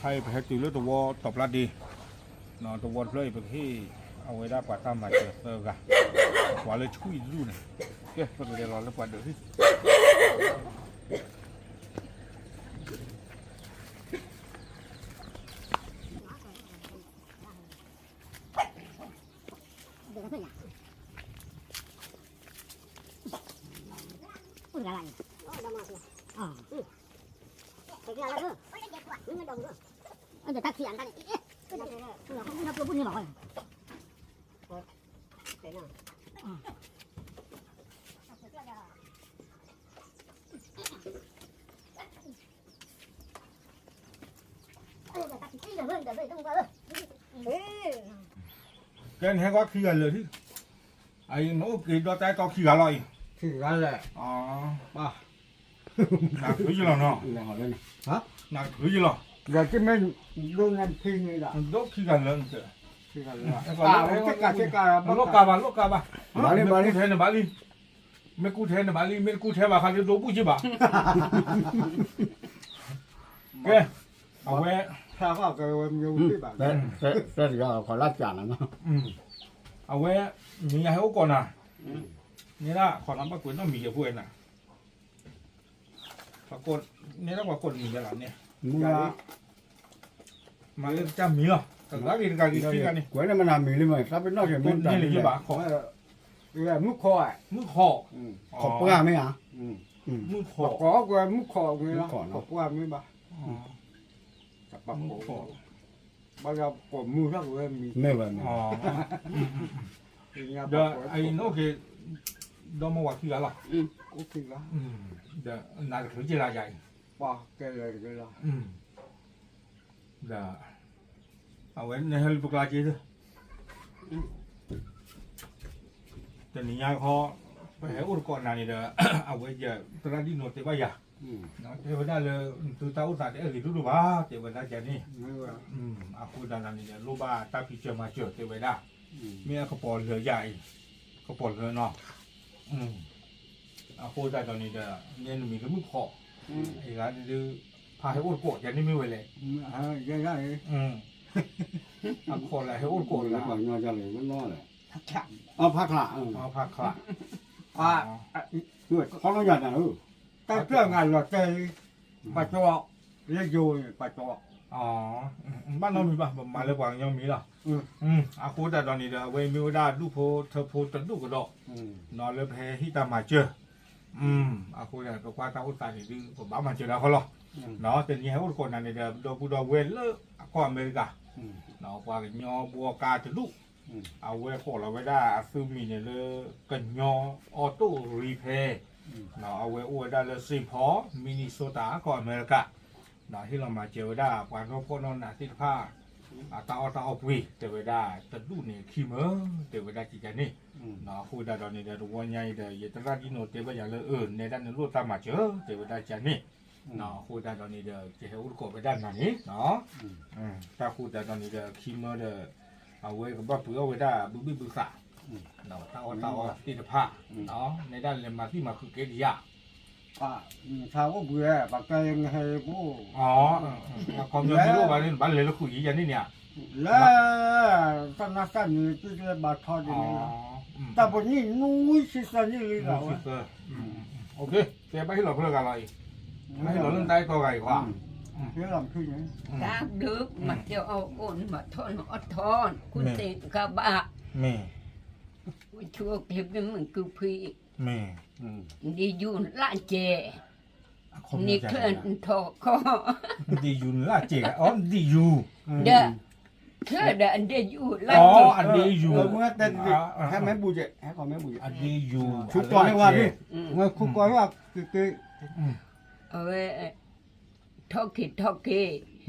ใครไปให้ตีเลือดตัวตบลัดดีนอนตัวเลยไปที่เอาไว้ได้กว่าตามมาเจอเออกะกว่าเลยช่วยดูนะเก้ก็เดี๋ยวรอแล้วกว่าเดี๋ยวที่anhจะตักเสียงกันอีกเราเขานับตัวพูดนี่หรอแกนแห้งก็ขี้กันเลยที่ไอ้หนูกินตัวใจก็ขี้กันเลย คือกันแหละ อ๋อ ป่ะ หนักถือจีหรอเนาะ หล่อเลยฮะ หนักถือจีหรอ อยากจะไม่ดูงานพิงเลยล่ะ ดกขี้กันเลยเจ้ คือกันเลยป่าไม่ใช่การใช้การ ลูกกาบาลูกกาบาบาลีบาลีเทนบาลีไม่กูเทนบาลีไม่กูเทบาเขาจะดูปุ๊บจีบาแกเอาไว้ ถ้าว่าเกิดอยู่ที่บ้าน แต่ก็ขอรัดจานแล้วเนาะ เอาไว้มีอะไรเขาก่อนนะนี่ละขอน้ำปลากล้วยต้องมีเยอะพวกน่ะปรากฏนี่ต้องปรากฏมีอะไรเนี่ย มึงว่า มาเล่นจ้ามีเหรอแต่ละกินกันกินกันนี่ กล้วยนี่มันมีเลยมั้ยถ้าเป็นนอกจาก เป็ มัน น นี่เลยจีบาขอ เรือมุกคออ่ะ มือคอ ขอบปลาไหมอ่ะ มือค ข อ อกอกว่ามุกคอเลยนะขอกว่าไม่บ้าจับปาก มือค โผ อ บางอย่างปวดมือถ้าเกิดมี ไม่ว่า อ๋อเดี๋ยวไอ้โน้ตคือดอมว่าคืออะไร กูคิดละ เดี๋ยวนายถือจีราใหญ่ ป่ะแกเลยแกละ เดี๋ยวเอาไว้ในเฮลิคอปเตอร์จีด้วยแต่นี่ยังพอไปให้อุปกรณ์นั่นนี่เด้อเอาไว้จะตระดิโนเตบายาเนาะเดี๋ยวได้เลยตัวตาอุตส่าห์เดี๋ยวรีบดูบ้าเดี๋ยวได้แค่นี้ ไม่ว่า อาคูดานั่นนี่เนี่ยรูบ้าตาพิเจมาเจอเดี๋ยวได้มีกระป๋องเรือใหญ่กระป๋องเรือเนาะอาคูดาตอนนี้เด้อเนี่ยมีกระมุกคอไอ้ร้านดื้อพาให้อุดโกดอย่างนี้ไม่ไหวเลย ยังไง อาคออะไรให้อุดโกด แล้ ละ วก็งอจะเลยมันนอเลย ฉัน เอาพักละ เอาผักขละ ด้วยเขาต้องหยัดนะ แต่เรื่องงานเราใจปัจจุบันเรียกอยู่ปัจจุบัน อ๋อบ้านเรามีป่ะมาเลยกว่ายังมีหรออาคูดาตอนนี้เด้อเวมิวดาดูโพเธอโพตันดูกระดอกนอนเลยแพ้ที่ตามมาเจออาคูดาก็กว่าตาอุตส่าห์นี่ดื้อผมบ้ามาเจอแล้วเขาหรอเนาะแต่นี่ให้อุดคนนั่นนี่เด้อโดกูดอเวลเลอก็อเมริกาเนาะกว่ากันยอบัวกาจะดูเอาไว้พอเราไว้ได้ซื้อมีเนี่ยเลยกันยอออโต้รีเพย์เนาะเอาไว้อวยได้เลยสิพอมินนิโซตาก็อเมริกาเนาะที่เรามาเจอได้กว่าเขาพอนอนหนาที่ผ้าตาเอาปุยเจอได้แต่ดูเนี่ยขี้เมื่อเจอได้จีกันนี่เนาะคูดาตอนนี้เดี๋ยววันใหญ่เดี๋ยวตลาดที่โนเตไปอย่างเลยในด้านนั้นรู้ตามมาเจอได้จีนี่เนาะคูดาตอนนี้เดี๋ยวจะให้อุดโกไปด้านนี้เนาะถ้าคูดาตอนนี้เดี๋ยวขี้เมื่อเดี๋ยวเอาไว้กับว่าเผื่อไว้ได้บึ้งสาเนาะตาที่ผ้าเนาะในด้านเลยมาที่มาคือเกลีย ป่ะชาวก็เบื่อปากใจยังไงกู อ๋อความยอมที่รู้บ้านเลยแล้วคุยอย่างนี้เนี่ย แล้วตอนนั้นนี่ที่จะบาดทอดอย่างนี้แต่บนนี้นู้นสิสันนี่เลยเหรอ โอเคเดี๋ยวไปให้เราเพื่ออะไรให้เราเรื่องใต้ตัวไก่กว่า เรื่องลำขึ้นนี้ กาดึกมันจะเอาอ่อนมาทอนอดทอนคุณเตะกะบะ แม่ ชั่วคลิปนี้มันคือพี่ แม่ ดีอยู่ละเจนี่เคลื่อนทอคอ ดีอยู่ละเจ๊อ๋อดีอยู่ เด้อเคลื่อนเด้ออันเดียอยู่ละ อ๋อ เจ อันดีอยู่ เมื่อแต่ให้แม่บูเจให้ขอแม่บูเจ อันดีอยู่ ชุดตอนนี้ว่าพี่ เมื่อคุณก้อยว่าคือ เอาไว้ทอกิ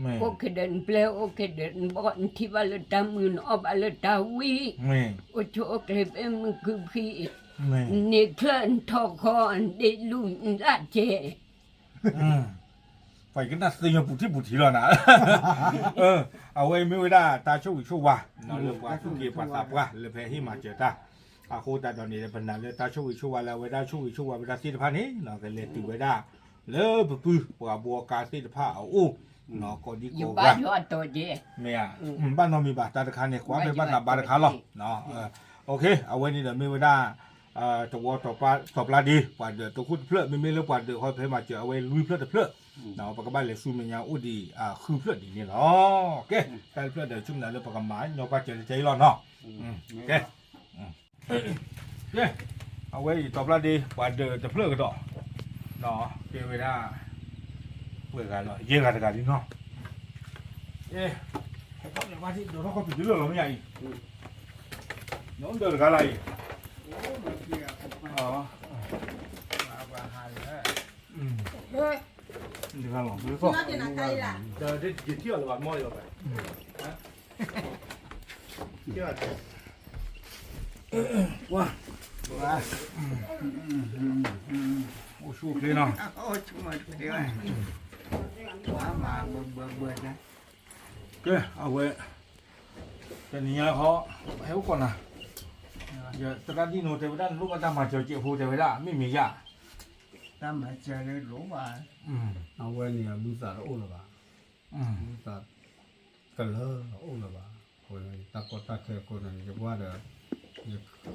แม่ โอเคเดินเปลวโอเคเดินบอนที่ว่าละตามือนอบละตาวี แม่ โอชั่วคลิปนี้มันคือพี่ แม่ นี่เคลื่อนทอคออันเดียลุนละเจ ไปกันน่าสิ่งปุถุแล้วนะเอาไว้ไม่ได้ตาช่วยช่วยว่าเราเรื่องว่าทุกทีปัสสาวะเลยแพ้ที่มาเจอตาอาโคตาตอนนี้เป็นนั่นเลยตาช่วยช่วยแล้วไว้ได้ช่วยเวลาที่พันนี้เราก็เลยตีไว้ได้เลยปื้อว่าบัวกาที่ผ้าเอาอู้ เนาะก็ดี อยู่ ก็ บ้านอยู่ตัวเจ เมียบ้านน้องมีบาตาตะคาเนี่ยขวาไปบ้านหลับบาตะคาหรอเนาะโอเคเอาไว้นี่เดี๋ยวไม่ได้ตัวตบลาดีกว่าเดี๋ยวตัวคุณเพลิดไม่เรื่องกว่าเดี๋ยวค่อยเพลมาเจอเอาไว้ลุยเพลิดเพลิดเนาะปากบ้านเลยซูมันยาวอุดีคือเพลิดดีนี่เนาะโอเคแต่เพลิดเดี๋ยวชุ่มหน่อยเรื่องปากหมายยกไปเจอใจร้อนเนาะโอเคเอาไว้ตบลาดีกว่าเดี๋ยวจะเพลิดกันต่อเนาะเจอเวลาเพื่อกันเนาะเยี่ยงกันกันดีเนาะเขาเนี่ยว่าที่เดี๋ยวเขาปิดเรื่องเราไม่ใหญ่น้องเดินกันอะไรอ๋อมาหาเลยนี่กันหรอไม่รู้เดี๋ยวจะเที่ยวหรือว่ามั่วอยู่ไปเที่ยวว้าโอ้ชูเลยเนาะ โอ้ชุ่มเดียวมาเบื่อนะ เจ้เอาไว้แต่นี่เขาให้ก่อนนะอย่าตะการที่โนเทวดาลูกก็ทำมาเจอเจ้าผู้เทวดาไม่มียา ทำมาเจอเลยรู้ว่า เอาไว้เนี่ยลูกสาวโอ้ละบ่าลูกสาวกันเลยโอ้ละบ่าคนตะกดตะเคคนนั้นจะว่าเด้อ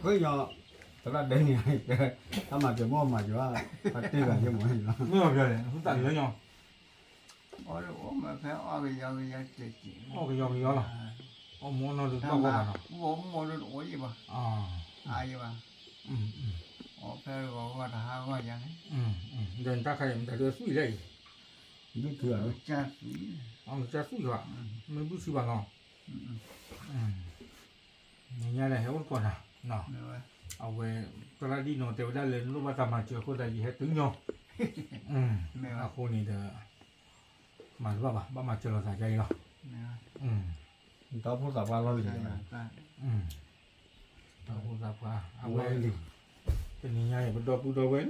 เฮ้ยยอตะละเด้เนี่ยถ้ามาจะม่มาจะว่าปฏิบัติจะหมดแล้ว ไม่เอาเลยคุณตัดเลยเนาะ โอ้มาแพ้อ้อยยาวเจ๊จี โอ้ก็ยอมยอมหรอโอ้หมอเราดูต้องว่าเนาะ ผมมองดูโอ้ยป่ะ อายป่ะโอ้แพ้บอกว่าถ้าว่าอย่างนี้ เดินตาใครมันจะเดือดสุยเลย ลูกเถื่อน จะสี อ๋อจะสุยว่ะไม่รู้สิบ้างเนาะนี่อะไรให้คนก่อนนะเนาะเอาไว้ตอนนี้โนเทวดาเลยลูกมาทำมาเจอคนใดยี่ให้ถึงเนาะเอาคนนี้เด้อมาหรือเปล่าบ้ามาเจอเราสายใจเนาะ ตอนพูดสับว่าเราเลยนะ เอาคนสับว่าเอาไว้เป็นยังไงเป็นดอกปูดอกเว้น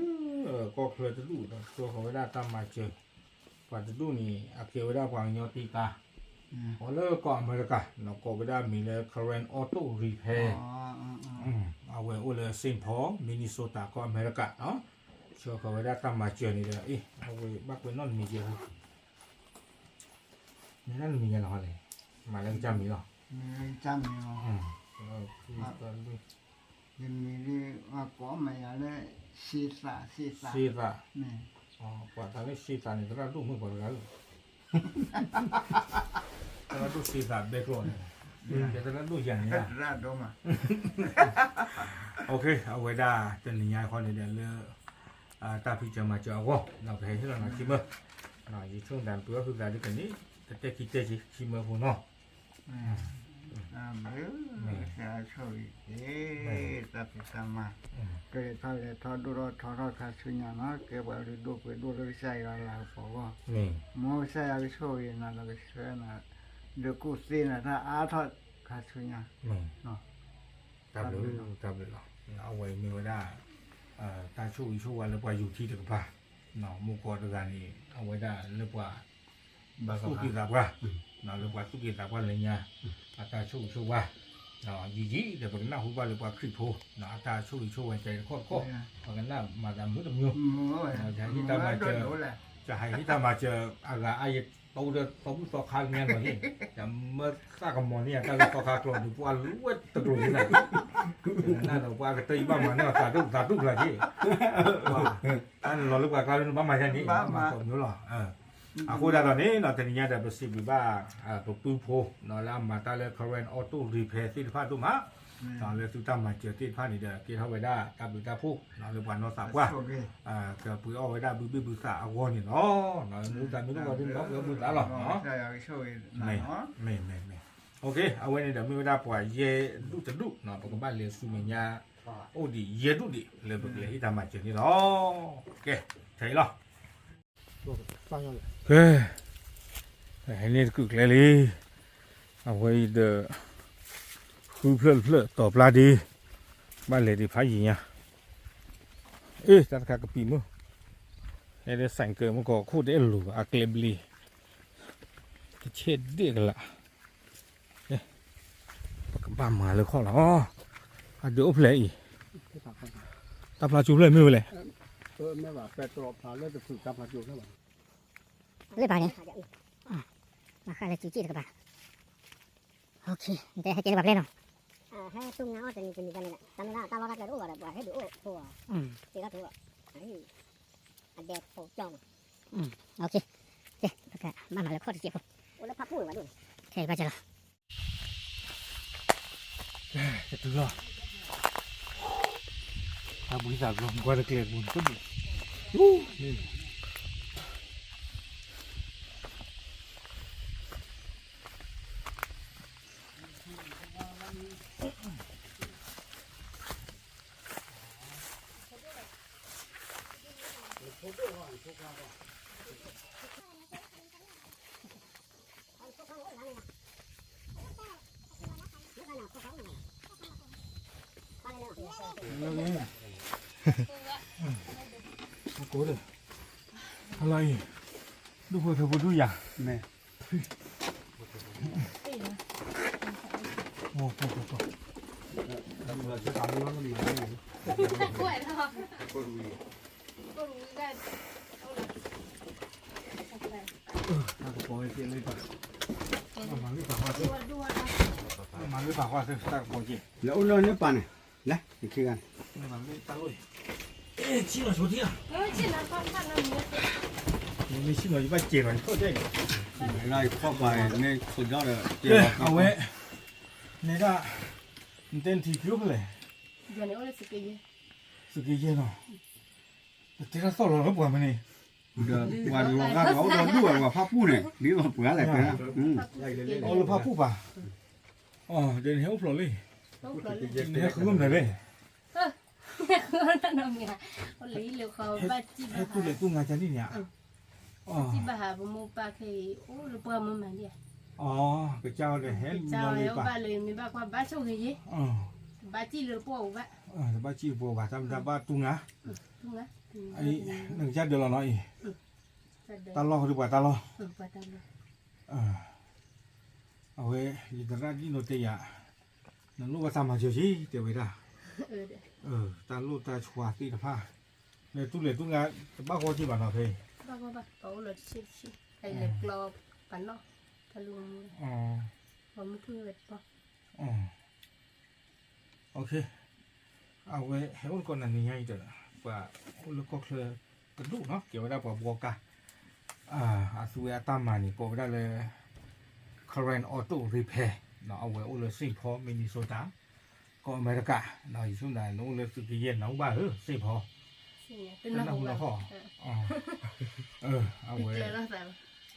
ก็เคยจะดูตัวเขาไว้ได้ตามมาเจอกว่าจะดูนี่อาเกไว้ได้กว่างยอตีกาพอเลิกก่อนมาแล้วกันเราก็ไว้ได้มีเลย current auto repair เอาไว้อุเลยเซนพอมินนิโซตาก็อเมริกาเนาะชัวร์เขาไว้ได้ตามมาเจอนี่เลยเอาไว้บักไว้นอนมีเยอะนั่นมีกันหรอเลยมาเรื่องจำมีหรอ มีจำอยู่ยังมีเรื่องว่าก่อมาอย่างนี้ซีซ่า ซีซ่าอ๋อกว่าทำให้ซีซ่านี่ก็ต้องดูมือก่อนแล้วแต่ว่าดูซีซ่าเบรกเลยแต่ตอนนั้นดูอย่างนี้นะ ราดมา โอเคเอาไว้ได้เป็นนิยายคนเดียวเลยตาพิจารณาจะเอาว่าเราไปให้เราหน่อยชิมเมอร์หน่อยช่วงดันตัวคือการที่กันนี้แต่คิดจะชิมเมอร์พูนเนาะ จะช่วยตัดสมาเกิดทอดทอดดูรอทอดข้าศึกอย่างนั้นเก็บไว้ดูไปดูเลยใส่อะไรพอว่าหมอใส่อะไรช่วยนั่นเราก็ช่วยนะเดี๋ยวกูซีนะถ้าอาทอดข้าศึกอย่างเนาะ ตับเลยเอาไว้มีไว้ได้ตาช่วยช่วยแล้วว่าอยู่ที่เด็กป่ะเนาะมุกอดกันนี่เอาไว้ได้เรียกว่าสุกิตาว่าเนาะเรียกว่าสุกิตาว่าอะไรเงี้ยตาช่วยว่าเนาะยี่เดี๋ยวพวกนั้นหัวเรียกว่าคริปโตเนาะตาช่วยใจข้อพวกนั้นน่ะมาดามมือดมยูจะให้ที่ตามาเจอจะให้ที่ตามาเจออะไรไอ้ตัวเดียวตัวผู้ต่อขาเงี้ยแบบนี้จะเมื่อข้ากำมอเนี่ยถ้าต่อขากลอนดูว่ารู้ว่าตะกรุดที่ไหนน่าจะว่าก็ตีบ้ามันเนี่ยสาธุอะไรที่ว่าอันเราลูกว่าการบ้ามาแค่นี้มาสมนู้หรอaku dah tahu ni nak tanya dah bersih biba tu pupo nak lama tak le current auto repair ที่พาตุมาตอนเลยสุดท้ายมาเจอที่พานี่เด้อที่เฮาไว้ได้กับตาผู้nak le buat no sakว่าก็ปุ้ยเอาไว้ได้บึ้ๆสะเอาวนี่เนาะnakรู้จักไม่รู้ว่าที่เนาะก็บึ้ตาหรอเนาะ ใช่ช่วยนะเนาะ ไม่โอเคเอาไว้นี่เดี๋ยวไม่ได้ปล่อยเยดุจะดุเนาะปกบ้านเลยสุเมียโอ้ดิเยดุดิเลยบึกเลยที่ตามมาเจอนี่เนาะโอเคใช่หรอเฮ้ยไอ้นี่กึกเลยเอาไว้เด้อคือเพลิดตอบลาดีบ้านเลยที่พายิงเนี่ยจัดการกับปีมือไอ้เด็กสั่งเกิดมันก็คู่เด็กหลูอาเกลบลีเช็ดเด็กละปากบ้ามาเลยข้อละเดี๋ยวเพลย์ตาปลาจูเลยไม่เป็นไร ไม่ว่าแปดตรอบผ่านแล้วจะฝึกกลับมาอยู่แล้ว เลยไปเนี่ย มาค่าเลยจี้ๆกับปะโอเคแต่ให้เจอแบบเล่นเนาะให้ตุ้งเงาจะมีกันนี่แหละตามนั้นตามเราก็จะรู้ว่าแบบให้ดูตัวเจ้าตัวไอ้อันเด็ดโผล่จ้องโอเคเจ๊แล้วก็มาแล้วข้อที่เจ็บโอ้แล้วพับพูดมาด้วยโอเคไปเจอละจะตัวบุญสาวรวมกว่าจะเกลียดบุญก็ดีนี่กูเลยอะไรดูพอเธอพูดดูอย่าง แม่ โอ้โห ทำเราจะทำแล้วมันมาได้ กล้วยทอดก็รู้ได้ ถ้าก็พอให้เตียนเลยป่ะมาหรือเปล่าว่าสิ ดู มาหรือเปล่าว่าสิถ้าพอจริง แล้วอุ้นเราเนี่ยปั่นเนี่ยนะอีกทีกัน มาไม่ตาลุยชิโร่ชุดที่อ่ะ ชิลล์ก็ทำน้ำเยอะ นี่ชิโร่ยี่บ้าเจ๋งเลยโคตรเจ๋ง ไล่เข้าไปในสุดยอดเลย เอาไว้นี่ก็เต้นทีคิวเลย เดี๋ยวนี้โอ้ยสกี สกีเย็นเนาะแต่ถ้าสอบเราก็ปวดมันนี่ เดี๋ยววันวันก็เราโดนด้วยว่าภาพผู้เนี่ยนี่ว่าเปลือกอะไรไปนะ เอาเลยพาผู้ป่ะอ๋อเดินเหี้ยวโผล่เลย ต้องปล่อยเลย นี่คือมันเลย ก็น้ำเงี้ยเขาเลยเลี้ยวเขาบ้าจีบ ให้กูเลยกูงานจันนี่เนี่ยอ๋อ จีบหาบุมูปาเคยโอ้ลูกปลามันมาเนี่ย อ๋อไปเจ้าเลยเห็น เจ้าน อนเล แล้ ยว ป่ะ บ้าเลยมีบ้าความบ้าโชคดี อ๋อ บ้าจีเรือปวบ้า แต่บ้าจีบัวบ้าจำบ้าตุงนะ ถูกไหม ไอ้หนึ่งชาติเดียวเราหน่อยตาล้อหรือเปล่าตาล้อ ปาตัน เอาไว้ยินดีรับยินดีอ่ะนั่นลูกว่าทำมาเฉยๆเดี๋ยวไปได้ตาลูกตาชัวตีตาผ้าเลยตุ้งงานบ้าโคที่บ้านเราเพย์ บ้าเขาเลยชิไอ้เล็กรอปันเนาะทะลุ อ๋อ ผมไม่คือแบบป่ะ อ๋อโอเคเอาไว้ให้อุ้นก่อนนั่นนี่ไงเดี๋ยวว่าอุ้นลูกก็เคยกระดูกเนาะเกี่ยวกับบัวกะอาสุเอตามานี่ก็ได้เลย current auto repair เนาะเอาไว้อุ้นเลยสิพอมินิโซตาก็อเมริกาเนาะอยู่ช่วงนั้นอุ้นเลยสุกี้เย็นเนาะบ้าสิพอ เป็นนักหัว อ๋อเอาไว้ เลยแล้วแต่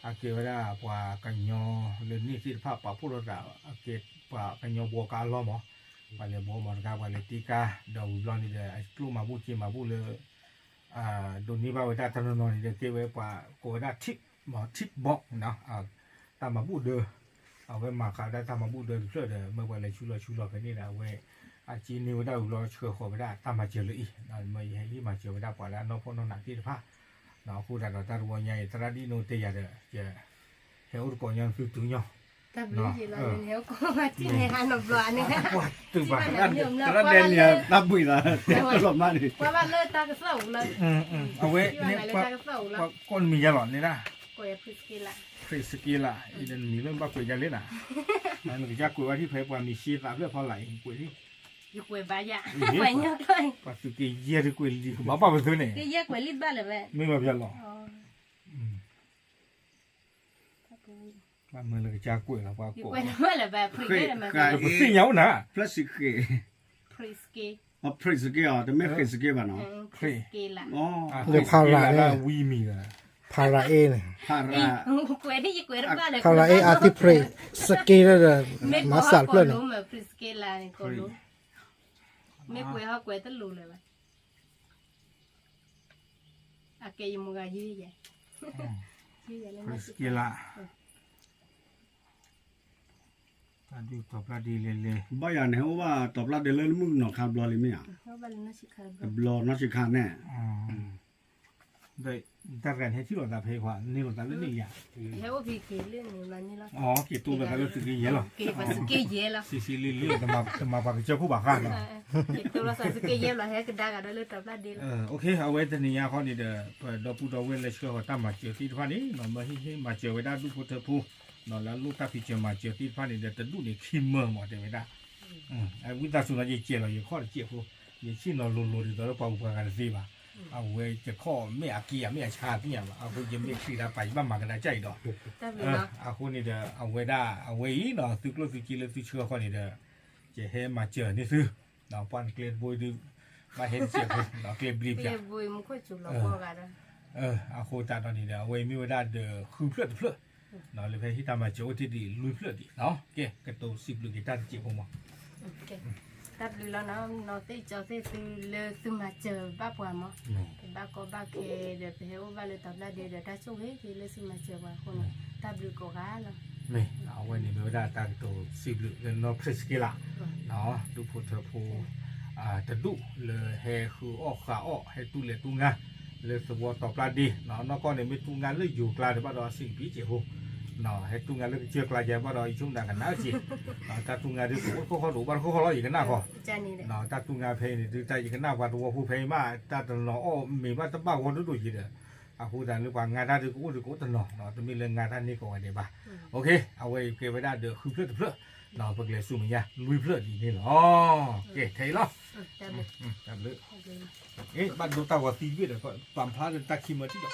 อาเกวดาปว่ากันยอเรื่องนี้สิภาพปะพูดระดับอาเกปว่ากันยอบัวกาล้อมว่าเลยบัวมันกาว่าเลยตีกาเดาลอนี่เลยไอ้กลุ่มมาบูจีมาบูเลยโดนนี้ว่าเวลาทำนองนี่เลยเกวปว่าโกดาทิปหมอทิปบอกนะตามมาบูเดอเอาไว้มาขาได้ตามมาบูเดอเพื่อเดอเมื่อวันเลยชุลกันนี่นะเว้ยอาจีนิวได้รอเชื่อขอไม่ได้ตามมาเจอเลยอีนั่นไม่ให้ที่มาเจอไม่ได้ปว่าแล้วน้องพ่อน้องหนักที่ผ้าน้องคู่แต่เราตารัวใหญ่ตาดีโนเตียเด้อเจ้าเฮาก่อนยังคือตุ้งยอ แต่เป็นที่เราเห็นเขาก็มาที่ในฮันนบลาเนี่ย ตึงบ้าน แล้วเดนเนี่ยรับบุญละเต็มตลอดมาดิ ว่าบ้านเลิศตากระเสาเลย เอาไว้ ที่ว่า นี่ ไหนเลย ก็ ตากระเสาแล้ว ก้นมียาหลอนนี่นะ ก็อย่าพิสกิละ ฟรีสกีล่ะอีเดนมีเรื่องบ้ากุยยาเล่นอ่ะนั่นก็จะกุยว่าที่เพย์ว่ามีชีสละเพื่อพอไหลกุยที่ อยู่กวยบ้ายะไปเยอะเลย ปัสสกีเยี่ยที่กุยดีบ้าบ้าไปซื้อเนี่ย ก็เยอะกว่าลิบบ้านเลยแม่ ไม่มาเพียงหรอกบ้านเมืองเลยจะกุยแล้วว่า อยู่ กุ กวยบ้านเลยแบบพริกได้ไหม แต่เป็นสิ่งเหยานะ พลาสติก พริสกิ อ๋อพลาสติกอ่ะแต่ไม่พลาสติกป่ะเนาะ พริสกิละ อ๋อ เดี๋ยวพาราเนี่ยวีมีเลย พาราเอเนี่ย พารา กวยนี่อยู่กวยบ้านเลย พาราเออาร์ติเพรสกีแล้วเด้อมาสัตว์เพื่อน รู้ไหมพริสกิละนี่ก็รู้ไม่กวยเขากวยตะลุเลยว่ะอาเกยมุกายืดใหญ่ยืดใหญ่เลย ฟรี นะ สกีล่ะการดูตอบรับดีเลย บ้านเนี่ยว่าตอบรับเดลเลอร์มึงเนาะคาร์บลอเลยมั้ยอ่ะ เขาบ้านน่าชิคา คาร์บลอน่าสิคาแน่ ได้แต่แรกให้ที่หลอดตาเพย์กว่านี่หลอดตาเล่นนี่อย่าง เฮ้ยว่าพี่เคยเรื่องนี้มันนี่ละ อ๋อเกี่ยวตัวแบบรู้สึกเยอะหรอ เกี่ยวกับสเกย์เยอะแล้ว ซีเรื่อยๆจะมาปากเจ้าผู้บ่าวข้างเนาะ เกี่ยวกับสเกย์เยอะแล้วให้กระดากระดาเลยตับละเดียว โอเคเอาไว้ตอนนี้ข้อนี้เดี๋ยวดอปูดอเวลเลยช่วยเขาตั้งมาเจอที่ท่านี้เนาะมาที่มาเจอไว้ได้ดูพุทธภู นอนแล้วลูกตาพี่เจมาเจอที่ฟ้านี่เดี๋ยวจะดูนี่ขี้เมืองหมดเลยไม่ได้ไอ้วิตาสุนัยเจียเราอยู่ข้อเจียผู้ยังชินเราลุลุเราเปล่าอุปการสิบ่ะเอาเว้จะข้อไม่อากีไม่อาชาที่เนี่ยเอาคุณยังไม่ขี้ได้ไปบ้านมากันได้ใจดอกเอาคุณนี่เดี๋ยวเอาไว้ได้เอาไว้เนาะตึกรถตึกกินรถตึกเชื่อข้อนี่เดี๋ยวจะให้มาเจอนี่ซื้อเนาะปั้นเกลียดบวยดูมาเห็นเสียงเนาะเกลียดบลีบ เป จ้ะ บุยมันค่อยจุลก็กัน เอาโคตาตอนนี้เดี๋ยวไว้มีเวลาเดี๋ยวคือเพื่อนเนาะเลยไปที่ตามมาเจอที่ดีลุยเพื่อนดีเนาะโอเคกระตูสิบลูกกีตาร์จีบผมมา ตับแล้วเนาะนอเตจอเตซื้อเลยซื้อมาเจอบ้าปัวมั้งบ้าก็บ้าเคเดี๋ยวไปเฮาบ้าเลยตับแล้วเดี๋ยวถ้าช่วงนี้ที่เลยซื้อมาเจอว่าคนตับลูกก็กาเนาะ นี่เอาไว้นี่มีเวลาตากตัวสิบลูกเนาะเพรสกิล่ะเนาะดูพูดเธอพูจะดูเลยให้คือออกขาออกให้ตู้เลยตู้งาเลยสวอตอบปลาดีเนาะนอกก็เนี่ยมีตู้งานเลยอยู่กลางเดี๋ยวบ้านเราสิ่งปีเจ้าหูเนาะให้ตู้งานเลยเชื่อกลายใจบ้านเราอีชุ่มดังกันน่าจีถ้าตู้งานที่เขาดูบ้านเขาร้อยอีกกันหน้าพอ จานี่แหละ เนาะถ้าตู้งานเพลนี่ดูใจอีกกันหน้าว่าตัวผู้เพลมาถ้าตลอดอ้อมีว่าตั้งบ้าคนดูจีเด้อพูดแต่เรื่องงานด้านที่กูตลอดเนาะจะมีเรื่องงานด้านนี้ก่อนเดี๋ยวบ้าโอเคเอาไว้เก็บไว้ได้เดี๋ยวคือเพื่อนเนาะเพื่อเลยสู้มันยาลุยเพื่อนดีนี่เนาะโอเคเท่แล้วจำเลยบ้านดูตาว่าตีวิทย์ก็ปั๊มพลาดตาคิมมาที่ดอก